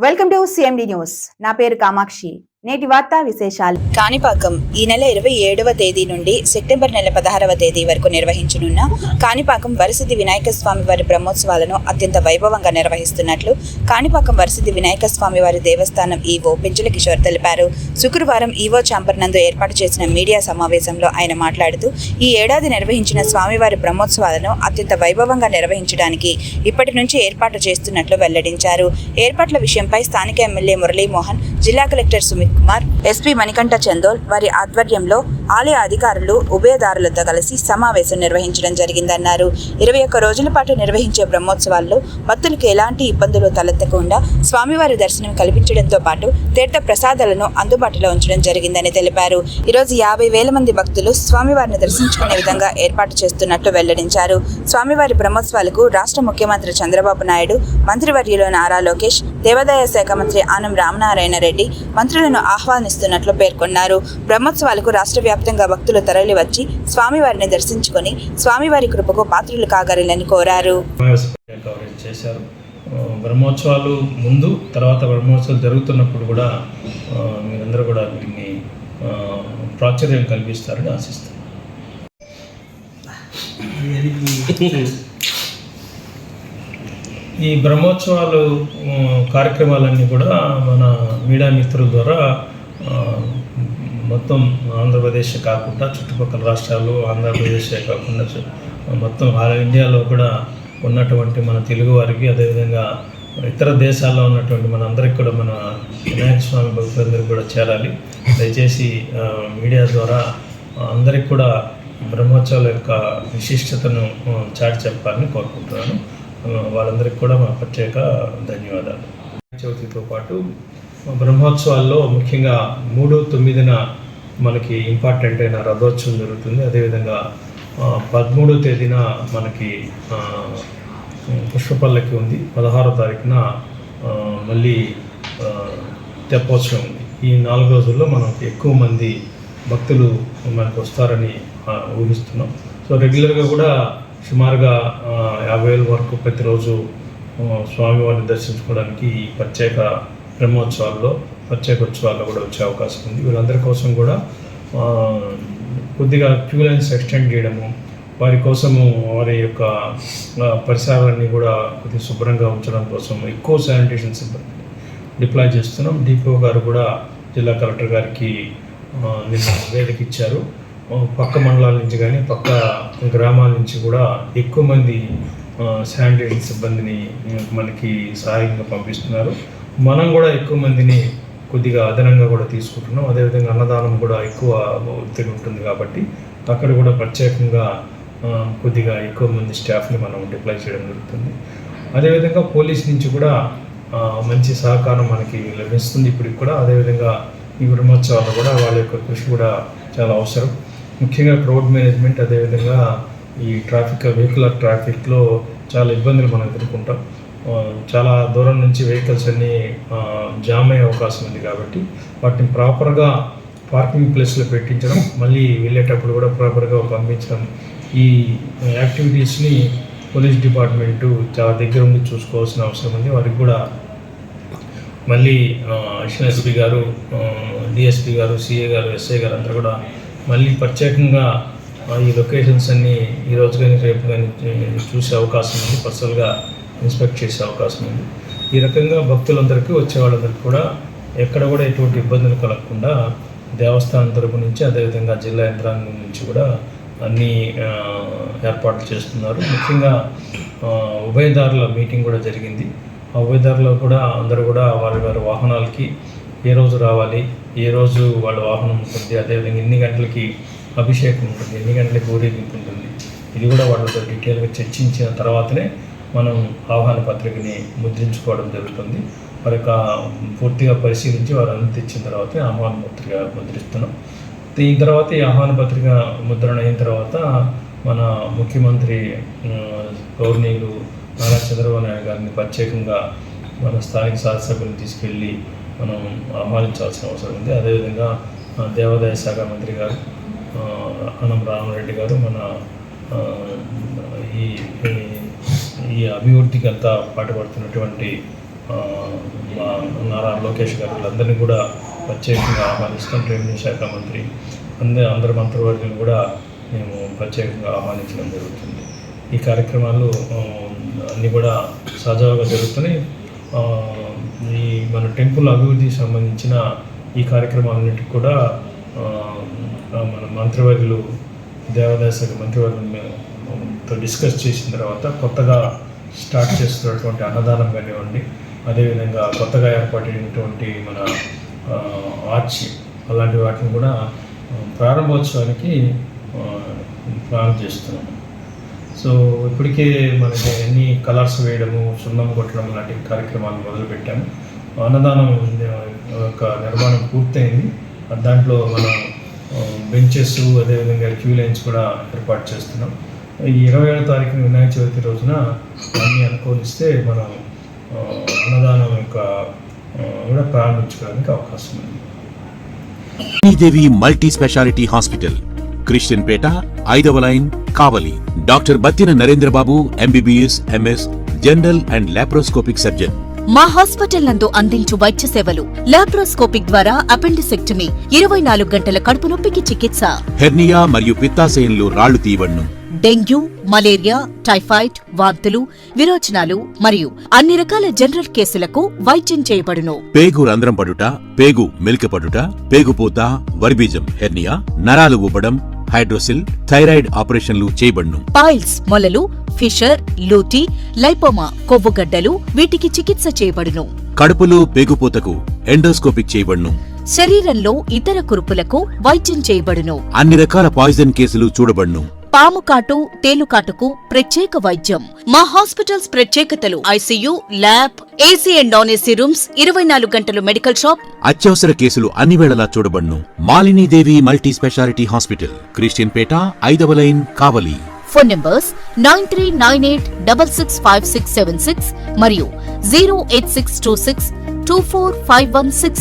Welcome to CMD news. నా పేరు కామాక్షి. నేటి వార్తా విశేషాలు. కాణిపాకం ఈ నెల 27వ తేదీ నుండి సెప్టెంబర్ నెల 16వ తేదీ వరకు నిర్వహించనున్న కాణిపాకం వరసిద్ధి వినాయక స్వామి వారి బ్రహ్మోత్సవాలను అత్యంత వైభవంగా నిర్వహిస్తున్నట్లు కాణిపాకం వరసిద్ధి వినాయక స్వామి వారి దేవస్థానం ఈవో పెంచుల కిషోర్ తెలిపారు. శుక్రవారం ఈవో ఛాంబర్ నందు ఏర్పాటు చేసిన మీడియా సమావేశంలో ఆయన మాట్లాడుతూ ఈ ఏడాది నిర్వహించిన స్వామివారి బ్రహ్మోత్సవాలను అత్యంత వైభవంగా నిర్వహించడానికి ఇప్పటి నుంచి ఏర్పాటు చేస్తున్నట్లు వెల్లడించారు. ఏర్పాట్ల విషయంపై స్థానిక ఎమ్మెల్యే మురళీమోహన్, జిల్లా కలెక్టర్ సుమిత్ కుమార్, ఎస్పీ మణికంఠ చందోల్ వారి ఆధ్వర్యంలో ఆలయ అధికారులు, ఉభయదారులతో కలిసి సమావేశం నిర్వహించడం జరిగిందన్నారు. 21 రోజుల పాటు నిర్వహించే బ్రహ్మోత్సవాల్లో భక్తులకు ఎలాంటి ఇబ్బందులు తలెత్తకుండా స్వామివారి దర్శనం కల్పించడంతో పాటు తీర్థ ప్రసాదాలను అందుబాటులో ఉంచడం జరిగిందని తెలిపారు. ఈరోజు 50,000 మంది భక్తులు స్వామివారిని దర్శించుకునే విధంగా ఏర్పాటు చేస్తున్నట్లు వెల్లడించారు. స్వామివారి బ్రహ్మోత్సవాలకు రాష్ట్ర ముఖ్యమంత్రి చంద్రబాబు నాయుడు, మంత్రివర్యులు నారా లోకేష్, దేవాదాయ శాఖ మంత్రి ఆనం రామనారాయణ రెడ్డి మంత్రులను ఆహ్వానిస్తున్నట్లు పేర్కొన్నారు. బ్రహ్మోత్సవాలకు రాష్ట్ర వ్యాప్తంగా భక్తులు తరలివచ్చి స్వామివారిని దర్శించుకొని స్వామివారి కృపకు పాత్రులు కాగలరని కోరారు. బ్రహ్మోత్సవాలు ముందు, తర్వాత బ్రహ్మోత్సవాలు జరుగుతున్నప్పుడు కూడా మీరందరూ కూడా వీటిని ప్రాచుర్యం కల్పిస్తారని ఆశిస్తాను. ఈ బ్రహ్మోత్సవాలు కార్యక్రమాలన్నీ కూడా మన మీడియా మిత్రుల ద్వారా మొత్తం ఆంధ్రప్రదేశ్ కాకుండా చుట్టుపక్కల రాష్ట్రాలు, ఆంధ్రప్రదేశే కాకుండా మొత్తం ఆల్ ఇండియాలో కూడా ఉన్నటువంటి మన తెలుగు వారికి, అదేవిధంగా ఇతర దేశాల్లో ఉన్నటువంటి మన అందరికి కూడా, మన వినాయక స్వామి భక్తులందరికీ కూడా చేరాలి. దయచేసి మీడియా ద్వారా అందరికి కూడా బ్రహ్మోత్సవాల యొక్క విశిష్టతను చాటి చెప్పాలని కోరుకుంటున్నాను. వాళ్ళందరికీ కూడా మా ప్రత్యేక ధన్యవాదాలు. చవితితో పాటు బ్రహ్మోత్సవాల్లో ముఖ్యంగా 3/9 మనకి ఇంపార్టెంట్ అయిన రథోత్సవం జరుగుతుంది. అదేవిధంగా 13వ తేదీన మనకి పుష్పపల్లకి ఉంది. 16వ తారీఖున మళ్ళీ తెప్పోత్సవం ఉంది. ఈ 4 రోజుల్లో మనకి ఎక్కువ మంది భక్తులు మనకు వస్తారని ఊహిస్తున్నాం. సో రెగ్యులర్గా కూడా సుమారుగా 50,000 వరకు ప్రతిరోజు స్వామివారిని దర్శించుకోవడానికి ఈ ప్రత్యేక బ్రహ్మోత్సవాల్లో, ప్రత్యేక ఉత్సవాల్లో కూడా వచ్చే అవకాశం ఉంది. వీళ్ళందరి కోసం కూడా కొద్దిగా క్యూ లైన్స్ ఎక్స్టెండ్ చేయడము, వారి కోసము వారి యొక్క పరిసరాలన్నీ కూడా కొద్దిగా శుభ్రంగా ఉంచడం కోసం ఎక్కువ శానిటేషన్ సిబ్బంది డిప్లాయ్ చేస్తున్నాం. డిపో గారు కూడా జిల్లా కలెక్టర్ గారికి నిన్న వేదిక ఇచ్చారు. పక్క మండలాల నుంచి కానీ పక్క గ్రామాల నుంచి కూడా ఎక్కువ మంది శానిటేషన్ సిబ్బందిని మనకి సహాయంగా పంపిస్తున్నారు. మనం కూడా ఎక్కువ మందిని కొద్దిగా అదనంగా కూడా తీసుకుంటున్నాం. అదేవిధంగా అన్నదానం కూడా ఎక్కువ ఒత్తిడి ఉంటుంది కాబట్టి అక్కడ కూడా ప్రత్యేకంగా కొద్దిగా ఎక్కువ మంది స్టాఫ్ని మనం డిప్లాయ్ చేయడం జరుగుతుంది. అదేవిధంగా పోలీస్ నుంచి కూడా మంచి సహకారం మనకి లభిస్తుంది ఇప్పటికి కూడా. అదేవిధంగా ఈ బ్రహ్మోత్సవాల్లో కూడా వాళ్ళ యొక్క కృషి కూడా చాలా అవసరం. ముఖ్యంగా క్రౌడ్ మేనేజ్మెంట్, అదేవిధంగా ఈ వెహికులర్ ట్రాఫిక్లో చాలా ఇబ్బందులు మనం ఎదుర్కొంటాం. చాలా దూరం నుంచి వెహికల్స్ అన్నీ జామ్ అయ్యే అవకాశం ఉంది కాబట్టి వాటిని ప్రాపర్గా పార్కింగ్ ప్లేస్లో పెట్టించడం, మళ్ళీ వెళ్ళేటప్పుడు కూడా ప్రాపర్గా పంపించడం, ఈ యాక్టివిటీస్ని పోలీస్ డిపార్ట్మెంటు చాలా దగ్గర ఉండి చూసుకోవాల్సిన అవసరం ఉంది. వారికి కూడా మళ్ళీ అడిషనల్ ఎస్పీ గారు, డిఎస్పీ గారు, సిఏ గారు, ఎస్ఐ గారు అందరూ కూడా మళ్ళీ ప్రత్యేకంగా ఈ లొకేషన్స్ అన్నీ ఈరోజు కానీ రేపు కానీ చూసే అవకాశం ఉంది. పర్సనల్గా ఇన్స్పెక్ట్ చేసే అవకాశం ఉంది. ఈ రకంగా భక్తులందరికీ, వచ్చే వాళ్ళందరికీ కూడా ఎక్కడ కూడా ఎటువంటి ఇబ్బందులు కలగకుండా దేవస్థానం తరపు నుంచి, అదేవిధంగా జిల్లా యంత్రాంగం నుంచి కూడా అన్నీ ఏర్పాట్లు చేస్తున్నారు. ముఖ్యంగా ఉభయదారుల మీటింగ్ కూడా జరిగింది. ఆ ఉభయదారులు కూడా అందరూ కూడా వారి వారి వాహనాలకి ఏ రోజు రావాలి, ఏ రోజు వాళ్ళ వాహనం ఉంటుంది, అదేవిధంగా ఎన్ని గంటలకి అభిషేకం ఉంటుంది, ఎన్ని గంటలకి ఊరేగింపు ఉంటుంది, ఇది కూడా వాళ్ళతో డీటెయిల్గా చర్చించిన తర్వాతనే మనం ఆహ్వాన పత్రికని ముద్రించుకోవడం జరుగుతుంది. వారి యొక్క పూర్తిగా పరిశీలించి వారు అనుమతి ఇచ్చిన తర్వాతనే ఆహ్వాన పత్రిక ముద్రిస్తున్నాం. దీని తర్వాత ఈ ఆహ్వాన పత్రిక ముద్రణ అయిన తర్వాత మన ముఖ్యమంత్రి గౌరవనీయులు నారా చంద్రబాబు నాయుడు గారిని ప్రత్యేకంగా మన స్థానిక శాసనసభ్యులను తీసుకెళ్ళి మనం ఆహ్వానించాల్సిన అవసరం ఉంది. అదేవిధంగా దేవాదాయ శాఖ మంత్రి గారు ఆనం రామరెడ్డి గారు మన ఈ అభివృద్ధికి అంతా పాటుపడుతున్నటువంటి మా నారా లోకేష్ గారు వీళ్ళందరినీ కూడా ప్రత్యేకంగా ఆహ్వానిస్తాం. రెవెన్యూ శాఖ మంత్రి అందరు మంత్రివర్గులు కూడా మేము ప్రత్యేకంగా ఆహ్వానించడం జరుగుతుంది. ఈ కార్యక్రమాలు అన్నీ కూడా సజావుగా జరుగుతున్నాయి. ఈ మన టెంపుల్ అభివృద్ధికి సంబంధించిన ఈ కార్యక్రమాలన్నిటికీ కూడా మన మంత్రివర్యులు దేవాదాయ శాఖ మంత్రివర్గంతో డిస్కస్ చేసిన తర్వాత కొత్తగా స్టార్ట్ చేస్తున్నటువంటి అన్నదానం కానివ్వండి, అదేవిధంగా కొత్తగా ఏర్పాటైనటువంటి మన ఆర్చ్ అలాంటి వాటిని కూడా ప్రారంభోత్సవానికి ప్లాన్ చేస్తున్నాము. సో ఇప్పటికే మనకి అన్ని కలర్స్ వేయడము, సున్నం కొట్టడం లాంటి కార్యక్రమాలు మొదలుపెట్టాము. అన్నదానం యొక్క నిర్మాణం పూర్తయింది. దాంట్లో మనం బెంచెస్ అదేవిధంగా క్యూ లైన్స్ కూడా ఏర్పాటు చేస్తున్నాం. ఈ 27వ తారీఖున వినాయక చవితి రోజున అన్నీ అనుకూలిస్తే మనం అన్నదానం యొక్క కూడా ప్రారంభించుకోవడానికి అవకాశం ఉంది. దేవి multi speciality hospital, Christianpet, 5వ line, Kavali. Doctor Battina Narendra Babu, MBBS, MS, general and laparoscopic surgeon. మా హాస్పిటల్ నందు అందించు వైద్య సేవలు: లాప్రోస్కోపిక్ ద్వారా అపెండిసెక్టమీ, 24 గంటల కడుపు నొప్పికి చికిత్స, హెర్నియా మరియు పిత్తాశయంలో రాళ్లు తీయబడును, డెంగ్యూ, మలేరియా, టైఫాయిడ్, వాంతులు, విరోచనాలు మరియు అన్ని రకాల జనరల్ కేసులకు వైద్యం చేయబడును. పేగు రంధ్రం పడుట, పేగు మెలికపడుట, పేగుపూత, వర్బీజం, హెర్నియా, నరాలు ఊపడం, హైడ్రోసిల్, థైరాయిడ్ ఆపరేషన్లు చేయబడును. పైల్స్, మొలలు, ఫిషర్, లూటీ, లైపోమా, కొవ్వుగడ్డలు, వీటికి చికిత్స చేయబడును. కడుపులో పేగుపూతకు ఎండోస్కోపిక్ చేయబడును. శరీరంలో ఇతర కురుపులకు వైద్యం చేయబడును. అన్ని రకాల పాయిజన్ కేసులు చూడబడును. పాము కాటు, తేలుకాటుకు ప్రత్యేక వైద్యం. మా హాస్పిటల్స్ ప్రత్యేకతలు: ICU, lab, AC and non AC rooms, 24 గంటలు మెడికల్ షాప్. అత్యవసర కేసులు అన్ని వేళలా చూడబడును. Malinidevi multi speciality hospital, Christianpet, 5వ లైన్, కావలి. ఫోన్ నంబర్స్ 9398665676 మరియు 08626245166.